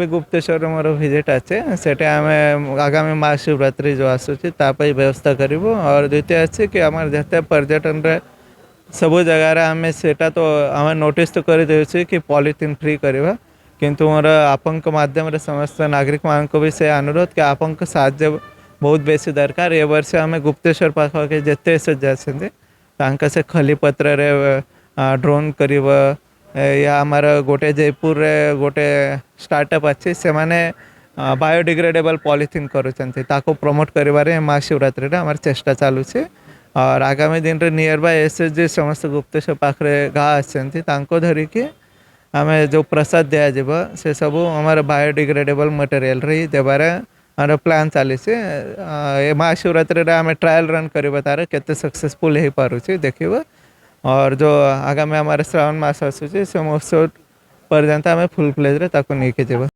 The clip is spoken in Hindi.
गुप्तेश्वर मोर विजिट अच्छे से आगामी महाशिवरात्रि जो आसूची व्यवस्था करूँ और द्वितीय अच्छे कि आम जिते पर्यटन सब जगार आम से तो आम नोटिस तो कर कि पॉलिथिन फ्री करवा किंतु मोर आपंक माध्यम समस्त नागरिक मान को भी से अनुरोध कि आपंक साहाय्य बहुत बेसी दरकार। ए वर्ष आम गुप्तेश्वर पाखे जिते एस जाते से खलीपत्र ड्रोन कर या आमर गोटे जयपुर रे गोटे स्टार्टअप अच्छे से माने बायोडिग्रेडेबल पॉलिथिन करूँ प्रमोट करें महाशिवरात्रि आम चेष्टा चलुचे और आगामी दिन रे नियर बाय एसएचजी समस्त गुप्तेश्वर पाखे गाँ आसको धरिकी आम जो प्रसाद दिज्व से सब आम बायोडिग्रेडेबल मटेरियल रे देवार आम प्लान चली महाशिवरात्रि आम ट्रायल रन करवा तार केते सक्सेसफुल हो पारुछि देखिबा और जो आगामी हमारे श्रावण मास आसूची से महोत्सव पर्यंत आम फुल फ्लेज रे ताको नहीं के जेबा।